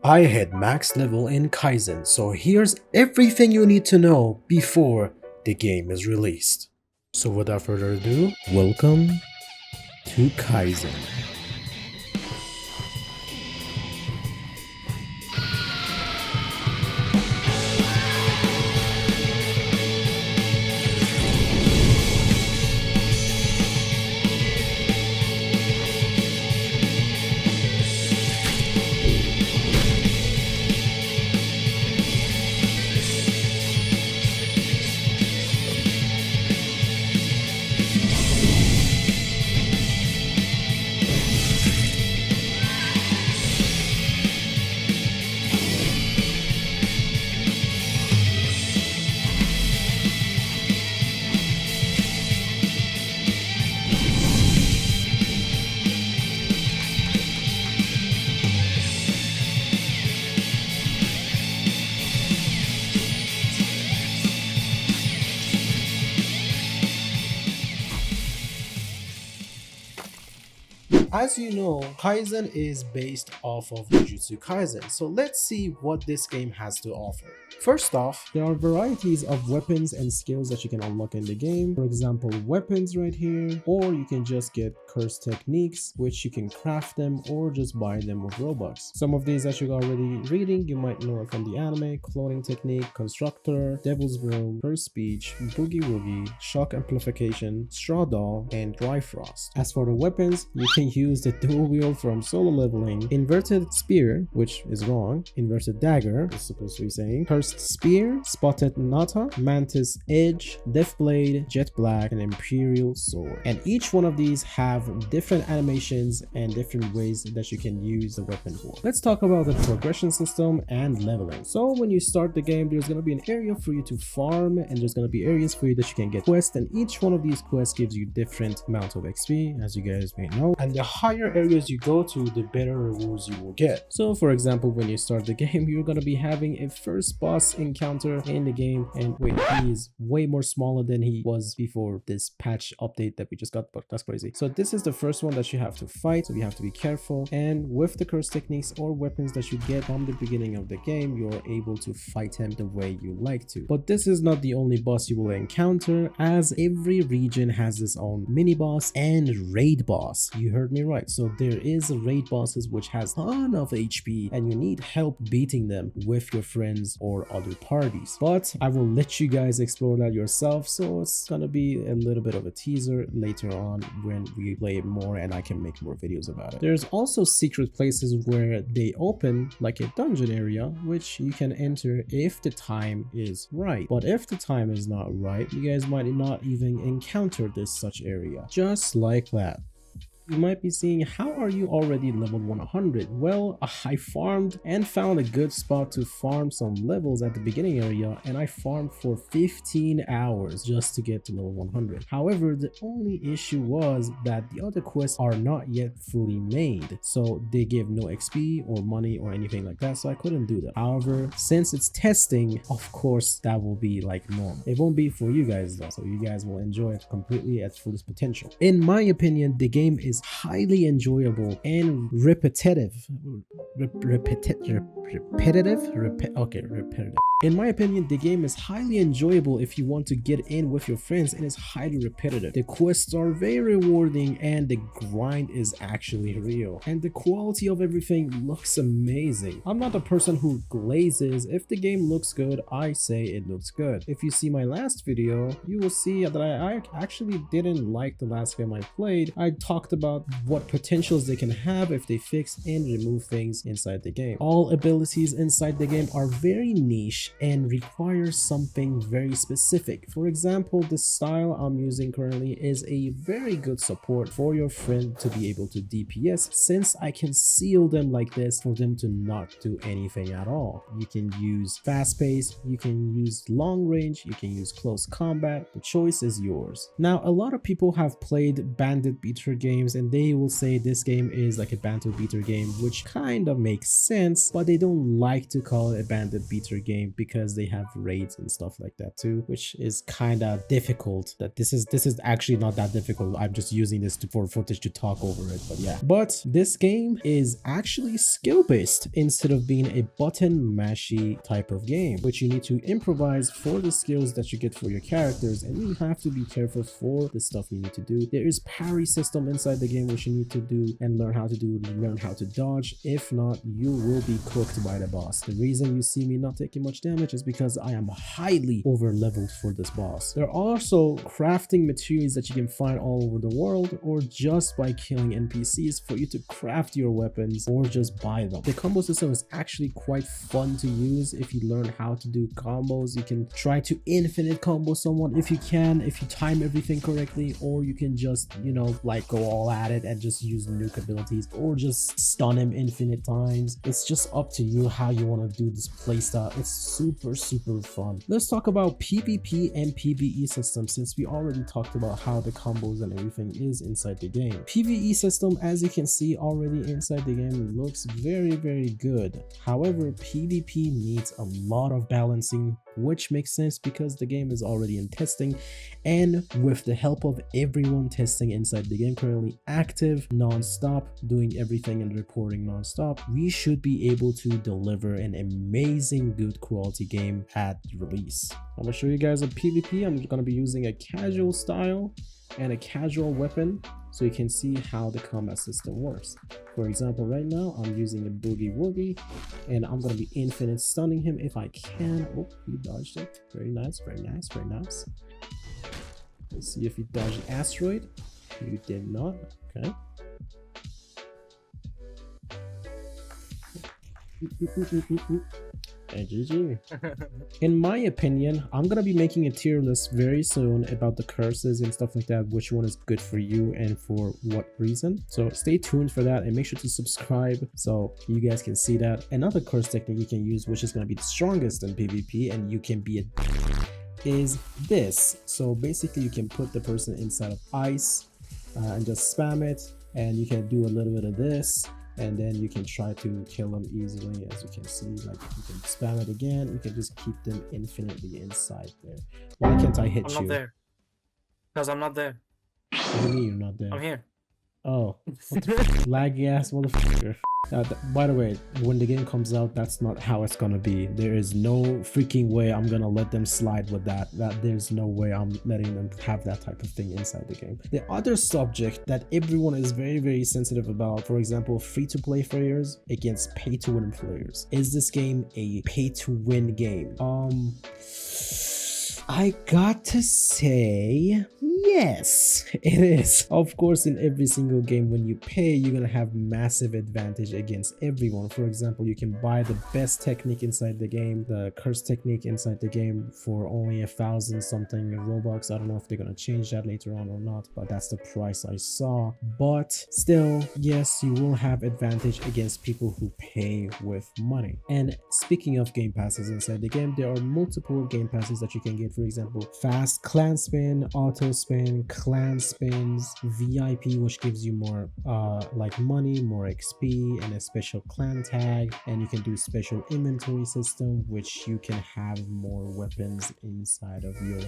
I hit max level in Kaizen, so here's everything you need to know before the game is released. So without further ado, welcome to Kaizen. As you know, Kaizen is based off of Jujutsu Kaisen, so let's see what this game has to offer. First off, there are varieties of weapons and skills that you can unlock in the game. For example, weapons right here, or you can just get curse techniques, which you can craft them or just buy them with Robux. Some of these that you're already reading, you might know from the anime: cloning technique, constructor, devil's broom, curse speech, boogie woogie, shock amplification, straw doll, and dry frost. As for the weapons, you can use the dual wield from solo leveling, inverted spear, which is wrong, inverted dagger is supposed to be saying, cursed spear, spotted nata, mantis edge, death blade, jet black, and imperial sword. And each one of these have different animations and different ways that you can use the weapon for. Let's talk about the progression system and leveling. So when you start the game, there's going to be an area for you to farm, and there's going to be areas for you that you can get quests, and each one of these quests gives you different amount of XP, as you guys may know. And the higher areas you go to, the better rewards you will get. So for example, when you start the game, you're going to be having a first boss encounter in the game, and wait, he is way more smaller than he was before this patch update that we just got, but that's crazy. So this is the first one that you have to fight, so you have to be careful. And with the curse techniques or weapons that you get from the beginning of the game, you're able to fight him the way you like to. But this is not the only boss you will encounter, as every region has its own mini boss and raid boss. You heard me right. So there is raid bosses which has a ton of HP, and you need help beating them with your friends or other parties. But I will let you guys explore that yourself, so it's gonna be a little bit of a teaser later on when we play it more and I can make more videos about it. There's also secret places where they open like a dungeon area, which you can enter if the time is right. But if the time is not right, you guys might not even encounter this such area. Just like that. You might be saying, how are you already level 100? Well, I farmed and found a good spot to farm some levels at the beginning area, and I farmed for 15 hours just to get to level 100. However, the only issue was that the other quests are not yet fully made, so they give no XP or money or anything like that, so I couldn't do that. However, since it's testing, of course that will be like normal. It won't be for you guys though, so you guys will enjoy it completely at fullest potential. In my opinion, the game is highly enjoyable and repetitive. Repetitive. In my opinion, the game is highly enjoyable if you want to get in with your friends, and is highly repetitive. The quests are very rewarding, and the grind is actually real, and the quality of everything looks amazing. I'm not a person who glazes. If the game looks good, I say it looks good. If you see my last video, you will see that I actually didn't like the last game I played. I talked about what potentials they can have if they fix and remove things inside the game. All abilities inside the game are very niche and require something very specific. For example, the style I'm using currently is a very good support for your friend to be able to DPS, since I can seal them like this for them to not do anything at all. You can use fast pace, you can use long range, you can use close combat. The choice is yours. Now, a lot of people have played bandit beater games players and they will say this game is like a Bantu beater game, which kind of makes sense, but they don't like to call it a Bantu beater game because they have raids and stuff like that too, which is kind of difficult. That this is actually not that difficult. I'm just using this for footage to talk over it, but yeah. But this game is actually skill based instead of being a button mashy type of game, which you need to improvise for the skills that you get for your characters, and you have to be careful for the stuff you need to do. There is parry system inside the game which you need to do and learn how to do, learn how to dodge. If not, you will be cooked by the boss. The reason you see me not taking much damage is because I am highly over leveled for this boss. There are also crafting materials that you can find all over the world, or just by killing NPCs for you to craft your weapons, or just buy them. The combo system is actually quite fun to use. If you learn how to do combos, you can try to infinite combo someone if you can, if you time everything correctly, or you can just, you know, like go all at it and just use nuke abilities, or just stun him infinite times. It's just up to you how you want to do this playstyle. It's super fun. Let's talk about PvP and PvE system, since we already talked about how the combos and everything is inside the game. PvE system, as you can see already inside the game, looks very good. However, PvP needs a lot of balancing, which makes sense because the game is already in testing, and with the help of everyone testing inside the game currently active non-stop, doing everything and reporting non-stop, we should be able to deliver an amazing good quality game at release. I'm gonna show you guys a PvP. I'm gonna be using a casual style and a casual weapon so you can see how the combat system works. For example, right now I'm using a boogie woogie and I'm gonna be infinite stunning him if I can. Oh, he dodged it. Very nice. Let's see if he dodged the asteroid. You did not. Okay. And GG. In my opinion, I'm gonna be making a tier list very soon about the curses and stuff like that, which one is good for you and for what reason. So stay tuned for that and make sure to subscribe so you guys can see that. Another curse technique you can use, which is gonna be the strongest in PvP and you can be a is this. So basically you can put the person inside of ice and just spam it, and you can do a little bit of this, and then you can try to kill them easily. As you can see, like you can spam it again, you can just keep them infinitely inside there. Why can't I hit you? I'm not there. Because I'm not there. What do you mean you're not there? I'm here. Oh, what the laggy ass motherfucker. By the way, when the game comes out, that's not how it's gonna be. There is no freaking way I'm gonna let them slide with that. There's no way I'm letting them have that type of thing inside the game. The other subject that everyone is very sensitive about, for example, free-to-play players against pay-to-win players. Is this game a pay-to-win game? I got to say, yes, it is. Of course, in every single game, when you pay, you're gonna have massive advantage against everyone. For example, you can buy the best technique inside the game, the curse technique inside the game, for only 1,000 something Robux. I don't know if they're gonna change that later on or not, but that's the price I saw. But still, yes, you will have advantage against people who pay with money. And speaking of game passes inside the game, there are multiple game passes that you can get. For example, fast clan spin, auto spin, clan spins, VIP, which gives you more like money, more XP, and a special clan tag. And you can do special inventory system, which you can have more weapons inside of your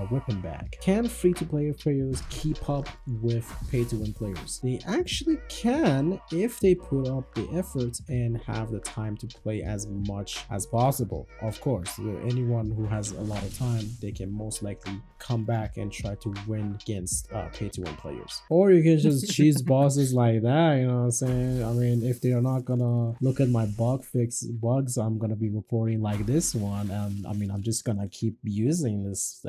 weapon bag. Can free-to-play players keep up with pay-to-win players? They actually can if they put up the effort and have the time to play as much as possible. Of course, anyone who has a lot of time, they can most likely come back and try to win against pay-to-win players. Or you can just cheese bosses like that, you know what I'm saying? I mean, if they are not gonna look at my bugs, I'm gonna be reporting like this one, and I mean, I'm just gonna keep using this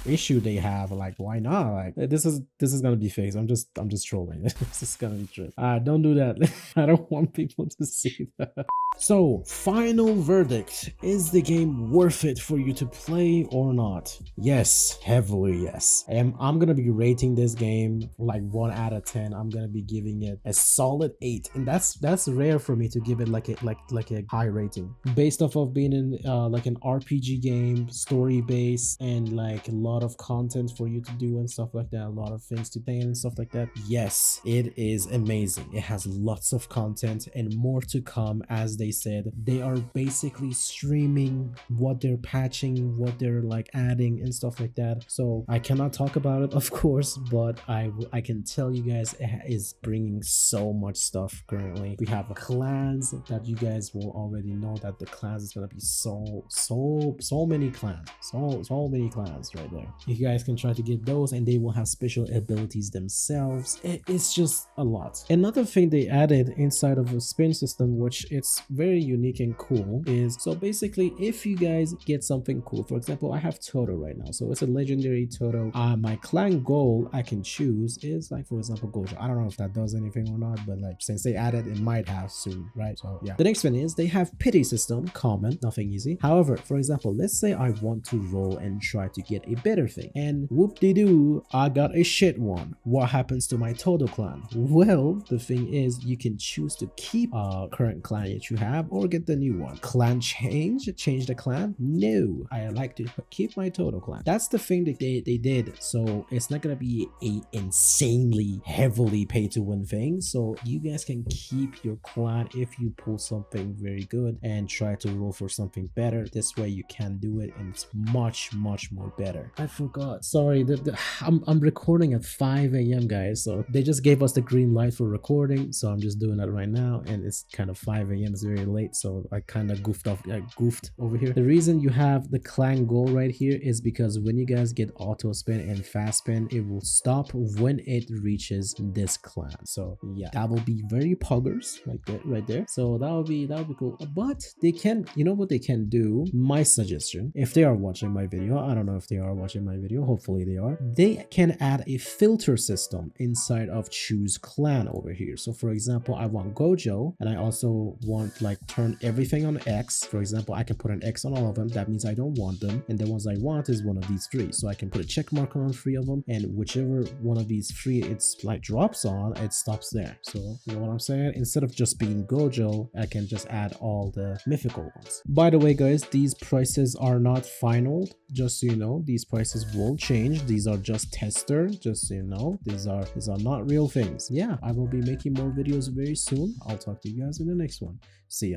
issue they have. Like, why not? Like, this is gonna be fixed. I'm just trolling. This is gonna be true. Don't do that. I don't want people to see that. So, final verdict: is the game worth it for you to play or not? Yes. Yes, heavily yes. I'm gonna be rating this game like 1 out of 10. I'm gonna be giving it a solid 8, and that's rare for me to give it like a high rating based off of being in like an RPG game, story based, and like a lot of content for you to do and stuff like that, a lot of things to play and stuff like that. Yes, it is amazing. It has lots of content and more to come. As they said, they are basically streaming what they're patching, what they're like adding and stuff like that. So I cannot talk about it, of course, but I can tell you guys it is bringing so much stuff currently. We have clans that you guys will already know that the clans is gonna be so many clans, so many clans right there. You guys can try to get those, and they will have special abilities themselves. It's just a lot. Another thing they added inside of a spin system, which it's very unique and cool, is so basically if you guys get something cool, for example, I have Toto right now, so it's a legendary Toto. My clan goal I can choose is like, for example, Gojo. I don't know if that does anything or not, but like since they added, it might have soon, right? So yeah. The next one is they have pity system, common, nothing easy. However, for example, let's say I want to roll and try to get a better thing, and whoop-de-doo, I got a shit one. What happens to my Toto clan? Well, the thing is you can choose to keep current clan that you have or get the new one. Clan change the clan? No, I like to keep my Toto clan. That's the thing that they did. So it's not gonna be a insanely heavily pay to win thing, so you guys can keep your clan if you pull something very good and try to roll for something better. This way you can do it, and it's much more better. I forgot, sorry, I'm recording at 5 a.m. guys, so they just gave us the green light for recording, so I'm just doing that right now, and it's kind of 5 a.m. it's very late, so I kind of goofed over here. The reason you have the clan goal right here is because when you guys get auto spin and fast spin, it will stop when it reaches this clan. So yeah, that will be very poggers like that right there. So that would be cool. But they can, you know what they can do, my suggestion, if they are watching my video, I don't know if they are watching my video, hopefully they are, they can add a filter system inside of choose clan over here. So for example, I want Gojo, and I also want like turn everything on X. For example, I can put an X on all of them. That means I don't want them, and the ones I want is one of these three. So I can put a check mark on 3 of them, and whichever one of these 3 it's like drops on, it stops there. So you know what I'm saying? Instead of just being Gojo, I can just add all the mythical ones. By the way guys, these prices are not final, just so you know. These prices will change. These are just tester, just so you know. These are not real things. Yeah, I will be making more videos very soon. I'll talk to you guys in the next one. See ya.